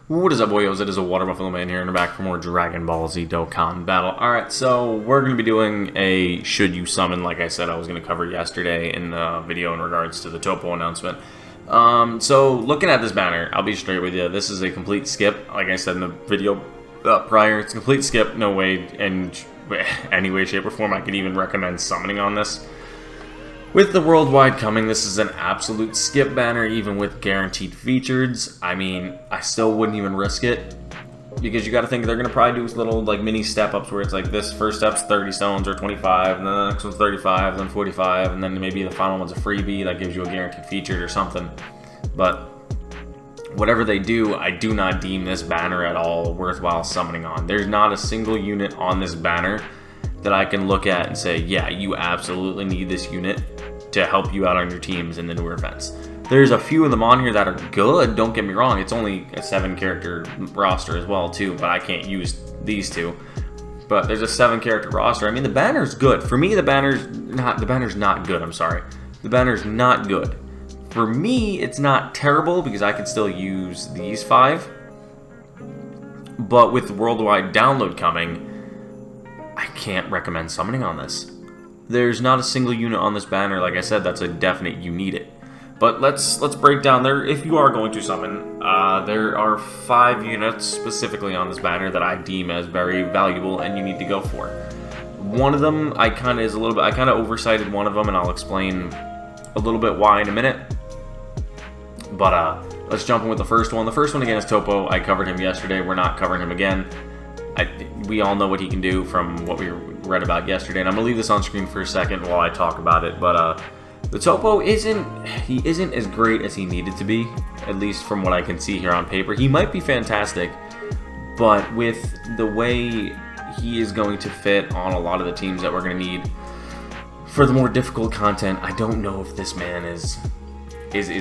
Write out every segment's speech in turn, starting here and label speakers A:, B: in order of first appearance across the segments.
A: What is up, boyos? It is a Water Buffalo Man here, and I'm back for more Dragon Ball Z Dokkan battle. Alright, so we're going to be doing a Should You Summon, like I said I was going to cover yesterday in the video in regards to the TOPPO announcement. So looking at this banner, I'll be straight with you. This is a complete skip. Like I said in the video prior, it's a complete skip. No way, in any way, shape, or form I could even recommend summoning on this. With the worldwide coming, this is an absolute skip banner, even with guaranteed features. I mean, I still wouldn't even risk it, because you got to think they're going to probably do little like mini step-ups where it's like this first step's 30 stones or 25, and then the next one's 35, then 45, and then maybe the final one's a freebie that gives you a guaranteed feature or something. But whatever they do, I do not deem this banner at all worthwhile summoning on. There's not a single unit on this banner that I can look at and say, yeah, you absolutely need this unit to help you out on your teams in the newer events. There's a few of them on here that are good, don't get me wrong. It's only a 7-character roster as well too, but I can't use these two. But there's a 7-character roster. I mean, the banner's good. For me, the banner's not good, I'm sorry. The banner's not good. For me, it's not terrible because I can still use these 5. But with the worldwide download coming, I can't recommend summoning on this. There's not a single unit on this banner, like I said, that's a definite you need it. But let's break down there. If you are going to summon, there are 5 units specifically on this banner that I deem as very valuable and you need to go for. One of them I kind of oversighted one of them, and I'll explain a little bit why in a minute. But let's jump in with the first one. The first one again is TOPPO. I covered him yesterday. We're not covering him again. We all know what he can do from what we read about yesterday, and I'm gonna leave this on screen for a second while I talk about it. But the TOPPO isn't as great as he needed to be, at least from what I can see here on paper. He might be fantastic, but with the way he is going to fit on a lot of the teams that we're gonna need for the more difficult content, I don't know if this man is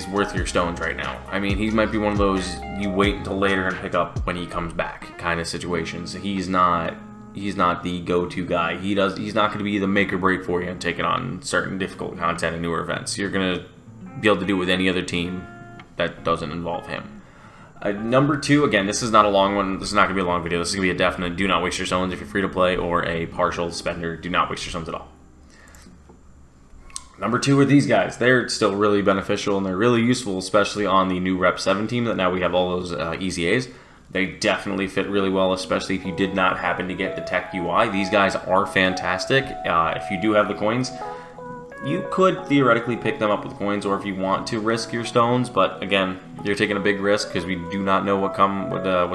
A: worth your stones right now. I mean, he might be one of those you wait until later and pick up when he comes back kind of situations. He's not the go-to guy. He's not going to be the make or break for you and taking on certain difficult content and newer events. You're going to be able to do it with any other team that doesn't involve him. Number 2, again, this is not a long one. This is not going to be a long video. This is going to be a definite do not waste your stones if you're free to play, or a partial spender. Do not waste your stones at all. Number 2 are these guys. They're still really beneficial and they're really useful, especially on the new Rep 7 team that now we have all those Easy A's. They definitely fit really well, especially if you did not happen to get the Tech UI. These guys are fantastic. If you do have the coins, you could theoretically pick them up with coins, or if you want to risk your stones. But again, you're taking a big risk because we do not know what's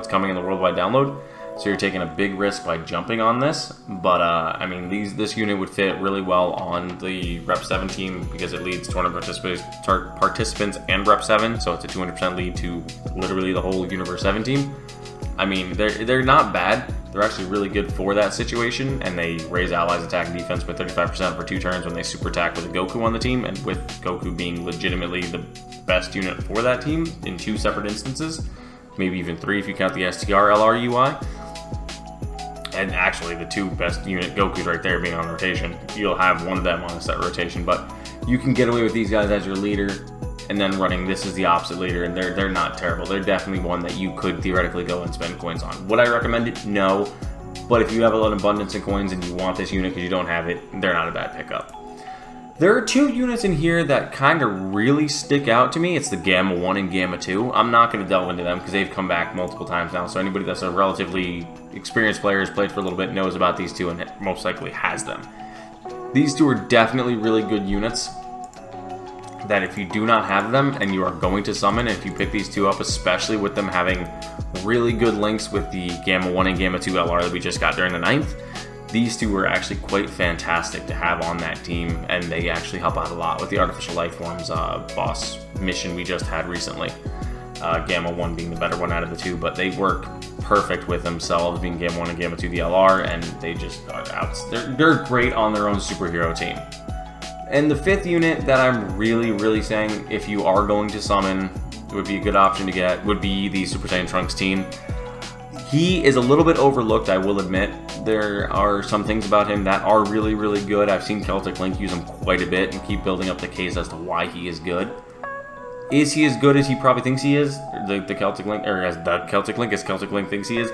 A: coming in the worldwide download. So you're taking a big risk by jumping on this, but I mean, this unit would fit really well on the Rep 7 team because it leads tournament participants and Rep 7, so it's a 200% lead to literally the whole Universe 7 team. I mean, they're not bad. They're actually really good for that situation, and they raise allies' attack and defense by 35% for 2 turns when they super attack with a Goku on the team, and with Goku being legitimately the best unit for that team in 2 separate instances, maybe even 3 if you count the STR LR UI. And actually, the 2 best unit Gokus right there being on rotation. You'll have one of them on a set rotation, but you can get away with these guys as your leader, and then running this as the opposite leader, and they're not terrible. They're definitely one that you could theoretically go and spend coins on. Would I recommend it? No. But if you have a lot of abundance in coins and you want this unit because you don't have it, they're not a bad pickup. There are 2 units in here that kind of really stick out to me. It's the Gamma 1 and Gamma 2. I'm not going to delve into them because they've come back multiple times now, so anybody that's a relatively experienced player, has played for a little bit, knows about these 2 and most likely has them. These 2 are definitely really good units that if you do not have them and you are going to summon, if you pick these 2 up, especially with them having really good links with the Gamma 1 and Gamma 2 LR that we just got during the 9th, these 2 were actually quite fantastic to have on that team, and they actually help out a lot with the Artificial Life Forms boss mission we just had recently. Gamma 1 being the better one out of the 2, but they work perfect with themselves, being Gamma 1 and Gamma 2 the LR, and they just are out. They're great on their own superhero team. And the 5th unit that I'm really saying, if you are going to summon, it would be a good option to get, would be the Super Saiyan Trunks team. He is a little bit overlooked, I will admit. There are some things about him that are really good. I've seen Celtic Link use him quite a bit and keep building up the case as to why he is good. Is he as good as he probably thinks he is? The Celtic Link, or as the Celtic Link, as Celtic Link thinks he is?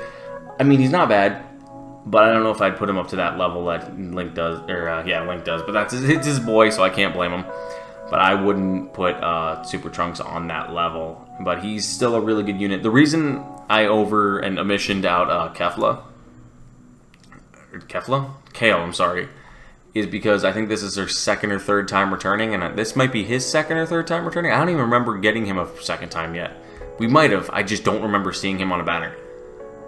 A: I mean, he's not bad, but I don't know if I'd put him up to that level that Link does, or yeah, Link does. But it's his boy, so I can't blame him. But I wouldn't put Super Trunks on that level. But he's still a really good unit. The reason I omissioned out Kefla, Kale, I'm sorry, is because I think this is their second or third time returning, and this might be his second or third time returning. I don't even remember getting him a second time yet. We might have. I just don't remember seeing him on a banner.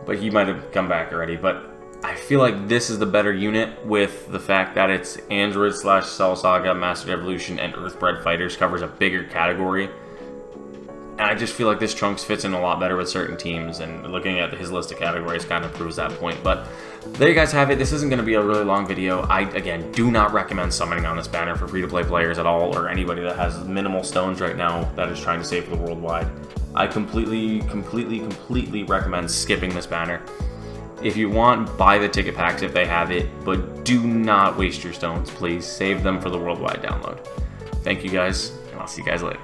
A: But he might have come back already. But I feel like this is the better unit with the fact that it's Android / Cell Saga, Mastered Evolution, and Earthbred Fighters, covers a bigger category. And I just feel like this Trunks fits in a lot better with certain teams, and looking at his list of categories kind of proves that point. But there you guys have it. This isn't going to be a really long video. I, again, do not recommend summoning on this banner for free-to-play players at all, or anybody that has minimal stones right now that is trying to save for the worldwide. I completely recommend skipping this banner. If you want, buy the ticket packs if they have it, but do not waste your stones, please. Save them for the worldwide download. Thank you guys, and I'll see you guys later.